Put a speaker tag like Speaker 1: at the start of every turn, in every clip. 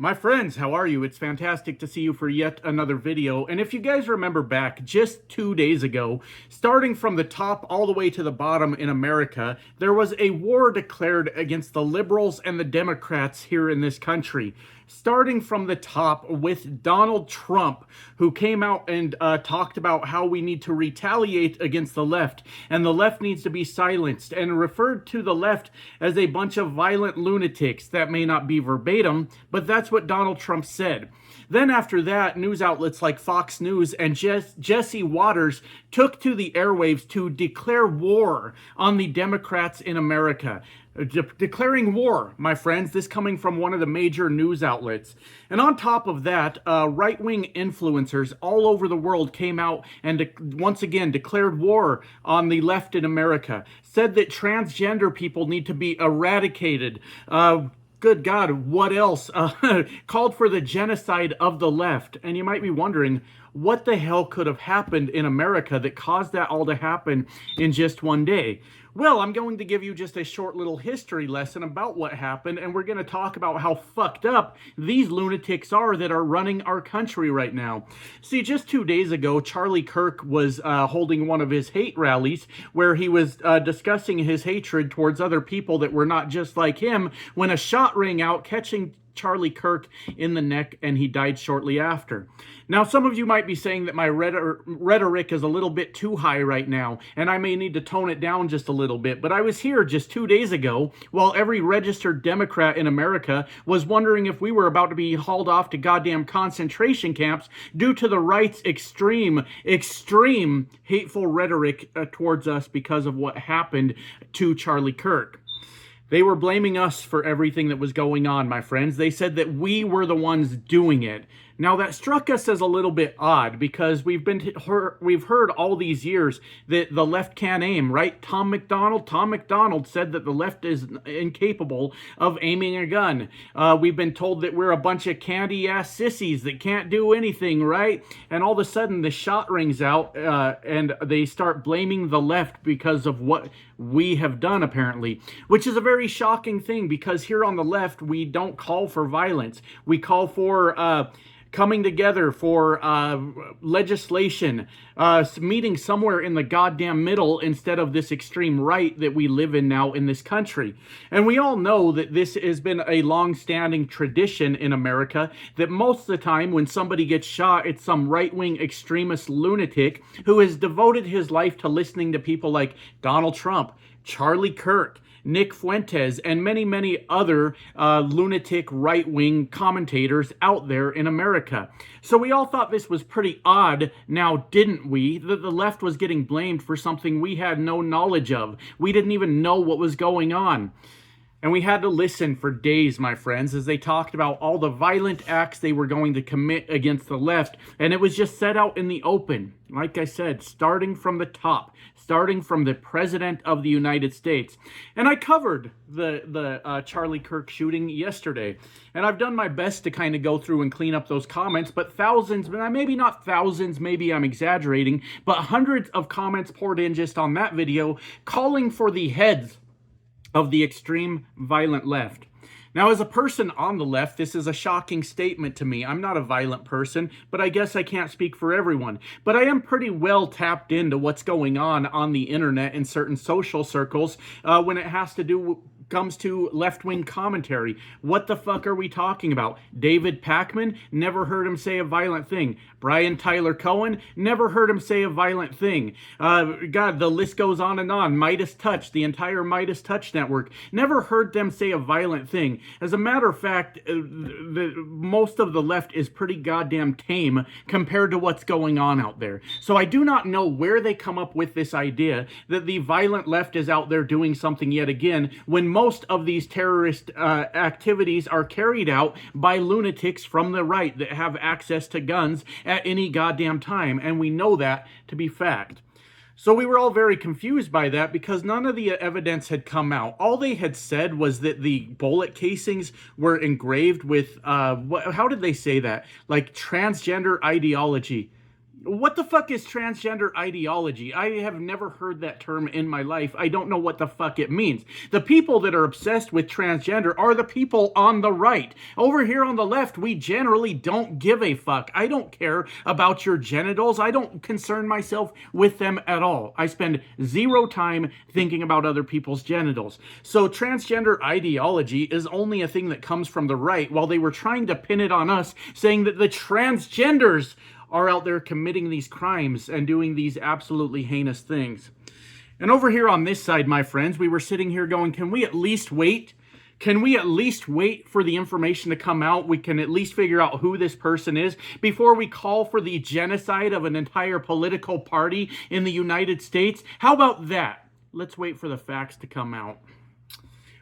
Speaker 1: My friends, how are you? It's fantastic to see you for yet another video. And if you guys remember back just 2 days ago, starting from the top all the way to the bottom in America, there was a war declared against the liberals and the Democrats here in this country. Starting from the top with Donald Trump, who came out and talked about how we need to retaliate against the left, and the left needs to be silenced, and referred to the left as a bunch of violent lunatics. That may not be verbatim, but that's what Donald Trump said. Then after that, news outlets like Fox News and Jesse Waters took to the airwaves to declare war on the Democrats in America. Declaring war, my friends, this coming from one of the major news outlets. And on top of that, right-wing influencers all over the world came out and once again declared war on the left in America, said that transgender people need to be eradicated. Good God, what else? Called for the genocide of the left. And you might be wondering, what the hell could have happened in America that caused that all to happen in just one day? Well, I'm going to give you just a short little history lesson about what happened, and we're going to talk about how fucked up these lunatics are that are running our country right now. See, just 2 days ago, Charlie Kirk was holding one of his hate rallies where he was discussing his hatred towards other people that were not just like him when a shot rang out, catching Charlie Kirk in the neck, and he died shortly after. Now, some of you might be saying that my rhetoric is a little bit too high right now, and I may need to tone it down just a little bit, but I was here just 2 days ago while every registered Democrat in America was wondering if we were about to be hauled off to goddamn concentration camps due to the right's extreme hateful rhetoric towards us because of what happened to Charlie Kirk. They were blaming us for everything that was going on, my friends. They said that we were the ones doing it. Now, that struck us as a little bit odd because we've heard all these years that the left can't aim, right? Tom McDonald said that the left is incapable of aiming a gun. We've been told that we're a bunch of candy-ass sissies that can't do anything, right? And all of a sudden, the shot rings out and they start blaming the left because of what we have done, apparently, which is a very shocking thing because here on the left, we don't call for violence. We call for coming together for legislation, meeting somewhere in the goddamn middle instead of this extreme right that we live in now in this country. And we all know that this has been a long-standing tradition in America, that most of the time when somebody gets shot, it's some right-wing extremist lunatic who has devoted his life to listening to people like Donald Trump, Charlie Kirk, Nick Fuentes, and many, many other lunatic right-wing commentators out there in America. So we all thought this was pretty odd, now didn't we, that the left was getting blamed for something we had no knowledge of. We didn't even know what was going on. And we had to listen for days, my friends, as they talked about all the violent acts they were going to commit against the left. And it was just set out in the open. Like I said, starting from the top, starting from the President of the United States. And I covered the Charlie Kirk shooting yesterday. And I've done my best to kind of go through and clean up those comments. But thousands, maybe not thousands, maybe I'm exaggerating, but hundreds of comments poured in just on that video calling for the heads of the extreme violent left. Now, as a person on the left, this is a shocking statement to me. I'm not a violent person, but I guess I can't speak for everyone. But I am pretty well tapped into what's going on the internet in certain social circles when it has to do comes to left-wing commentary. What the fuck are we talking about? David Pakman? Never heard him say a violent thing. Brian Tyler Cohen? Never heard him say a violent thing. God, the list goes on and on. Midas Touch, the entire Midas Touch network. Never heard them say a violent thing. As a matter of fact, most of the left is pretty goddamn tame compared to what's going on out there. So I do not know where they come up with this idea that the violent left is out there doing something yet again when most of these terrorist activities are carried out by lunatics from the right that have access to guns at any goddamn time, and we know that to be fact. So we were all very confused by that because none of the evidence had come out. All they had said was that the bullet casings were engraved with, how did they say that? Like transgender ideology. What the fuck is transgender ideology? I have never heard that term in my life. I don't know what the fuck it means. The people that are obsessed with transgender are the people on the right. Over here on the left, we generally don't give a fuck. I don't care about your genitals. I don't concern myself with them at all. I spend zero time thinking about other people's genitals. So transgender ideology is only a thing that comes from the right, while they were trying to pin it on us, saying that the transgenders are out there committing these crimes and doing these absolutely heinous things. And over here on this side, my friends, we were sitting here going, can we at least wait? Can we at least wait for the information to come out? We can at least figure out who this person is before we call for the genocide of an entire political party in the United States? How about that? Let's wait for the facts to come out.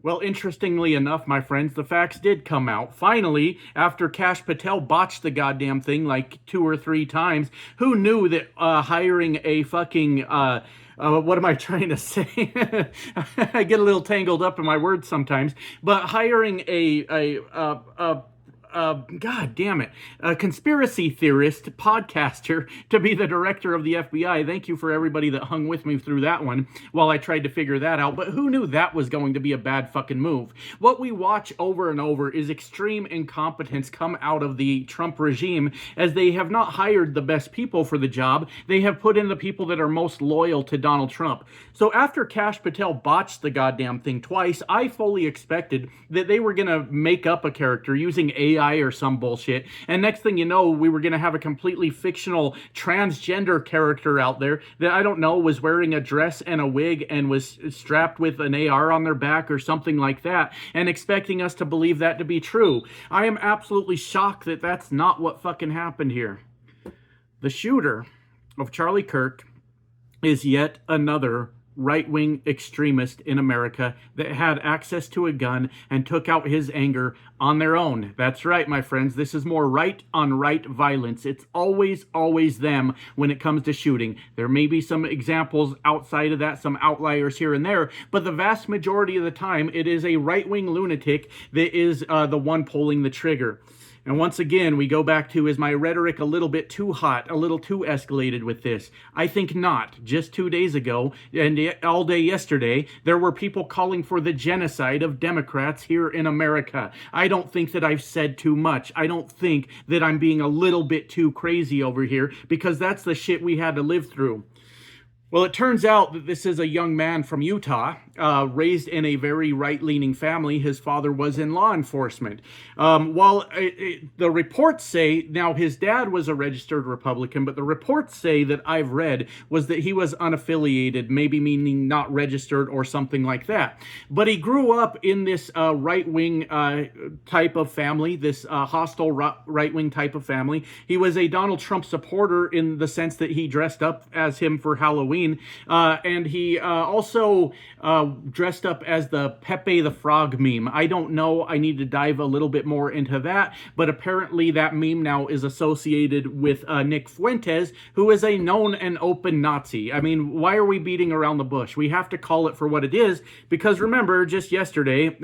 Speaker 1: Well, interestingly enough, my friends, the facts did come out. Finally, after Kash Patel botched the goddamn thing like 2 or 3 times, who knew that hiring a fucking, what am I trying to say? I get a little tangled up in my words sometimes, but hiring God damn it, a conspiracy theorist, podcaster, to be the director of the FBI. Thank you for everybody that hung with me through that one while I tried to figure that out. But who knew that was going to be a bad fucking move? What we watch over and over is extreme incompetence come out of the Trump regime, as they have not hired the best people for the job. They have put in the people that are most loyal to Donald Trump. So after Kash Patel botched the goddamn thing twice, I fully expected that they were going to make up a character using AI or some bullshit, and next thing you know, we were going to have a completely fictional transgender character out there that, I don't know, was wearing a dress and a wig and was strapped with an AR on their back or something like that, and expecting us to believe that to be true. I am absolutely shocked that that's not what fucking happened here. The shooter of Charlie Kirk is yet another right-wing extremist in America that had access to a gun and took out his anger on their own. That's right, my friends. This is more right-on-right violence. It's always, always them when it comes to shooting. There may be some examples outside of that, some outliers here and there, but the vast majority of the time, it is a right-wing lunatic that is the one pulling the trigger. And once again, we go back to, is my rhetoric a little bit too hot, a little too escalated with this? I think not. Just 2 days ago, and all day yesterday, there were people calling for the genocide of Democrats here in America. I don't think that I've said too much. I don't think that I'm being a little bit too crazy over here, because that's the shit we had to live through. Well, it turns out that this is a young man from Utah, raised in a very right-leaning family. His father was in law enforcement. The reports say, now his dad was a registered Republican, but the reports say that I've read was that he was unaffiliated, maybe meaning not registered or something like that. But he grew up in this right-wing type of family, this hostile right-wing type of family. He was a Donald Trump supporter in the sense that he dressed up as him for Halloween. And he also dressed up as the Pepe the Frog meme. I don't know. I need to dive a little bit more into that. But apparently that meme now is associated with Nick Fuentes, who is a known and open Nazi. I mean, why are we beating around the bush? We have to call it for what it is, because remember, just yesterday,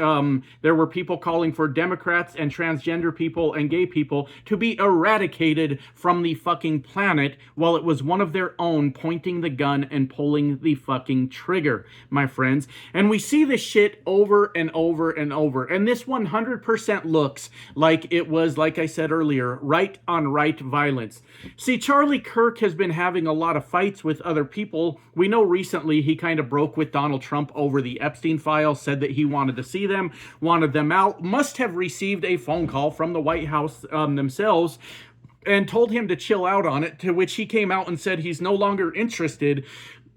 Speaker 1: there were people calling for Democrats and transgender people and gay people to be eradicated from the fucking planet, while it was one of their own pointing the gun and pulling the fucking trigger, my friends. And we see this shit over and over and over. And this 100% looks like it was, like I said earlier, right-on-right violence. See, Charlie Kirk has been having a lot of fights with other people. We know recently he kind of broke with Donald Trump over the Epstein files, said that he wanted to see them, wanted them out, must have received a phone call from the White House themselves, and told him to chill out on it, to which he came out and said he's no longer interested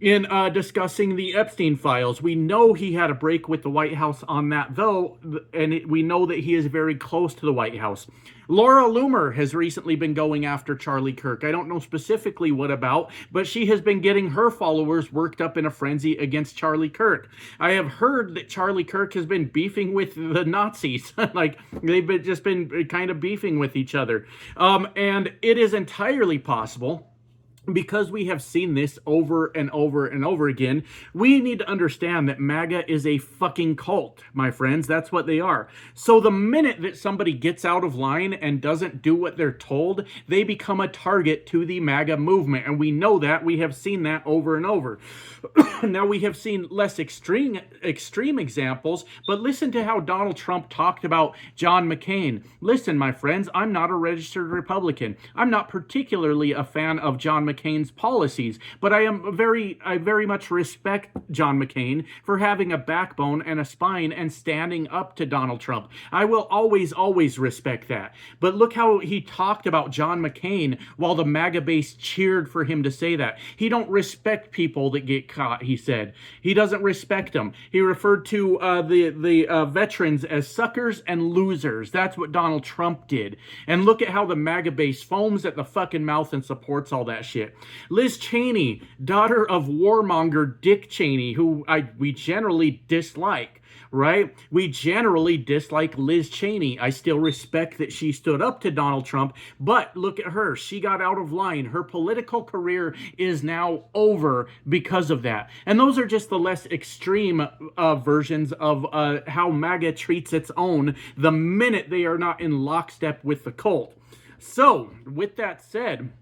Speaker 1: in discussing the Epstein files. We know he had a break with the White House on that, though, and we know that he is very close to the White House. Laura Loomer has recently been going after Charlie Kirk. I don't know specifically what about, but she has been getting her followers worked up in a frenzy against Charlie Kirk. I have heard that Charlie Kirk has been beefing with the Nazis. Like, they've just been kind of beefing with each other. And it is entirely possible because we have seen this over and over and over again, we need to understand that MAGA is a fucking cult, my friends. That's what they are. So the minute that somebody gets out of line and doesn't do what they're told, they become a target to the MAGA movement. And we know that. We have seen that over and over. Now, we have seen less extreme examples, but listen to how Donald Trump talked about John McCain. Listen, my friends, I'm not a registered Republican. I'm not particularly a fan of John McCain's policies, but I very much respect John McCain for having a backbone and a spine and standing up to Donald Trump. I will always respect that. But look how he talked about John McCain while the MAGA base cheered for him to say that. He don't respect people that get caught, he said. He doesn't respect them. He referred to the veterans as suckers and losers. That's what Donald Trump did. And look at how the MAGA base foams at the fucking mouth and supports all that shit. Liz Cheney, daughter of warmonger Dick Cheney, who we generally dislike. Right? We generally dislike Liz Cheney. I still respect that she stood up to Donald Trump, but look at her. She got out of line. Her political career is now over because of that. And those are just the less extreme versions of how MAGA treats its own the minute they are not in lockstep with the cult. So, with that said,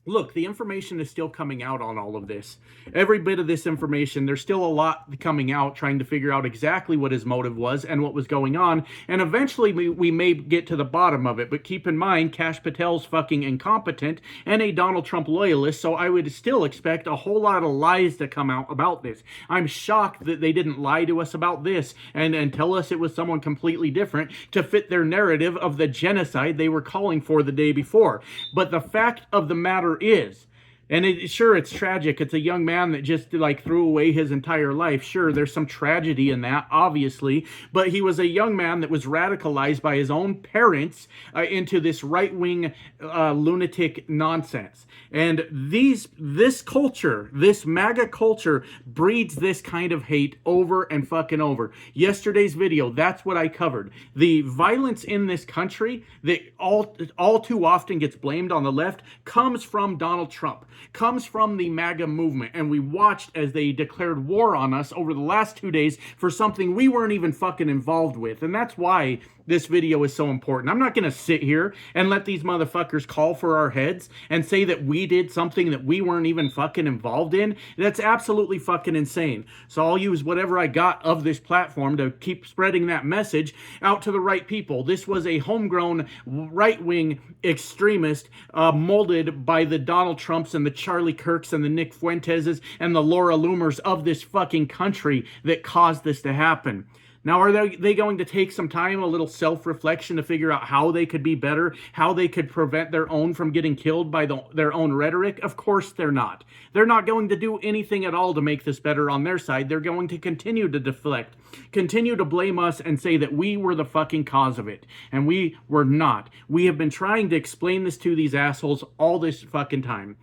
Speaker 1: look, the information is still coming out on all of this. Every bit of this information, there's still a lot coming out trying to figure out exactly what his motive was and what was going on. And eventually we may get to the bottom of it. But keep in mind, Kash Patel's fucking incompetent and a Donald Trump loyalist. So I would still expect a whole lot of lies to come out about this. I'm shocked that they didn't lie to us about this and tell us it was someone completely different to fit their narrative of the genocide they were calling for the day before. But the fact of the matter is, and it's tragic. It's a young man that just threw away his entire life. Sure, there's some tragedy in that, obviously, but he was a young man that was radicalized by his own parents into this right-wing lunatic nonsense. And this culture, this MAGA culture, breeds this kind of hate over and fucking over. Yesterday's video, that's what I covered. The violence in this country that all too often gets blamed on the left comes from Donald Trump. Comes from the MAGA movement, and we watched as they declared war on us over the last 2 days for something we weren't even fucking involved with, and that's why this video is so important. I'm not going to sit here and let these motherfuckers call for our heads and say that we did something that we weren't even fucking involved in. That's absolutely fucking insane. So I'll use whatever I got of this platform to keep spreading that message out to the right people. This was a homegrown right-wing extremist molded by the Donald Trumps and the Charlie Kirks and the Nick Fuenteses and the Laura Loomers of this fucking country that caused this to happen. Now, are they going to take some time, a little self-reflection to figure out how they could be better, how they could prevent their own from getting killed by their own rhetoric? Of course they're not. They're not going to do anything at all to make this better on their side. They're going to continue to deflect, continue to blame us and say that we were the fucking cause of it. And we were not. We have been trying to explain this to these assholes all this fucking time.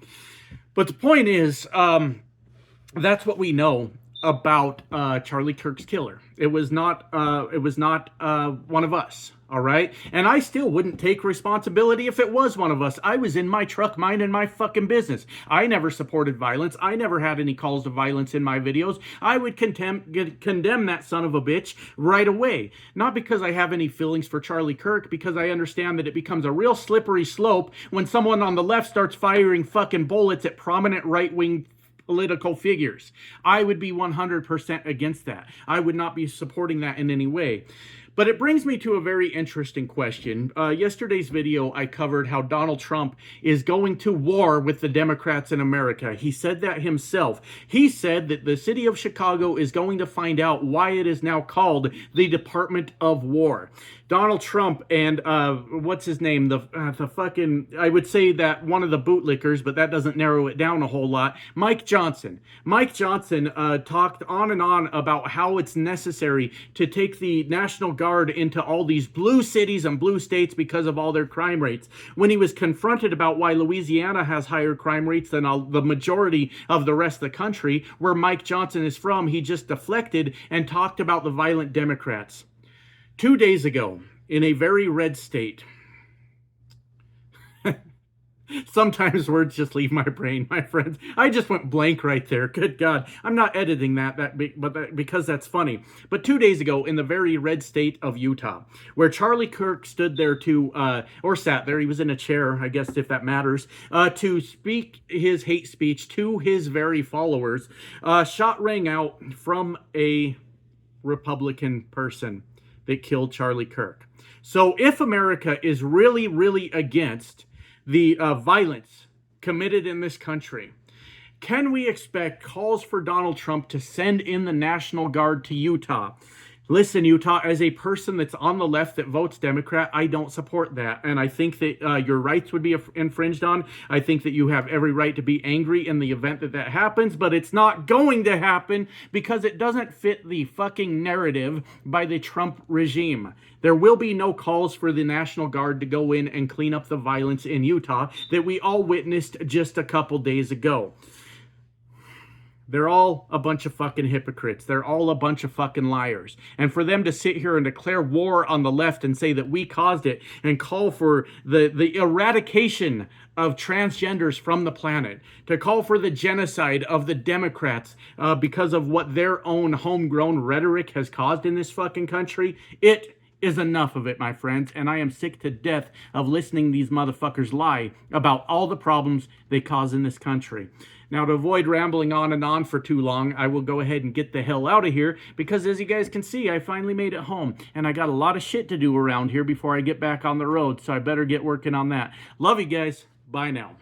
Speaker 1: But the point is, that's what we know about Charlie Kirk's killer. It was not one of us, all right? And I still wouldn't take responsibility if it was one of us. I was in my truck minding my fucking business. I never supported violence. I never had any calls to violence in my videos. I would condemn that son of a bitch right away. Not because I have any feelings for Charlie Kirk, because I understand that it becomes a real slippery slope when someone on the left starts firing fucking bullets at prominent right-wing political figures. I would be 100% against that. I would not be supporting that in any way. But it brings me to a very interesting question. Yesterday's video, I covered how Donald Trump is going to war with the Democrats in America. He said that himself. He said that the city of Chicago is going to find out why it is now called the Department of War. Donald Trump and, what's his name? The fucking, I would say that one of the bootlickers, but that doesn't narrow it down a whole lot. Mike Johnson. Mike Johnson talked on and on about how it's necessary to take the National Guard into all these blue cities and blue states because of all their crime rates. When he was confronted about why Louisiana has higher crime rates than the majority of the rest of the country, where Mike Johnson is from, he just deflected and talked about the violent Democrats. 2 days ago, in a very red state, Sometimes words just leave my brain, my friends. I just went blank right there. Good God. I'm not editing because that's funny. But 2 days ago, in the very red state of Utah, where Charlie Kirk stood there or sat there, he was in a chair, I guess, if that matters, to speak his hate speech to his very followers, shot rang out from a Republican person that killed Charlie Kirk. So if America is really, really against the violence committed in this country, can we expect calls for Donald Trump to send in the National Guard to Utah? Listen, Utah, as a person that's on the left that votes Democrat, I don't support that. And I think that your rights would be infringed on. I think that you have every right to be angry in the event that that happens, but it's not going to happen because it doesn't fit the fucking narrative by the Trump regime. There will be no calls for the National Guard to go in and clean up the violence in Utah that we all witnessed just a couple days ago. They're all a bunch of fucking hypocrites. They're all a bunch of fucking liars. And for them to sit here and declare war on the left and say that we caused it and call for the eradication of transgenders from the planet, to call for the genocide of the Democrats because of what their own homegrown rhetoric has caused in this fucking country, it is enough of it, my friends, and I am sick to death of listening these motherfuckers lie about all the problems they cause in this country. Now, to avoid rambling on and on for too long, I will go ahead and get the hell out of here because, as you guys can see, I finally made it home, and I got a lot of shit to do around here before I get back on the road, so I better get working on that. Love you guys. Bye now.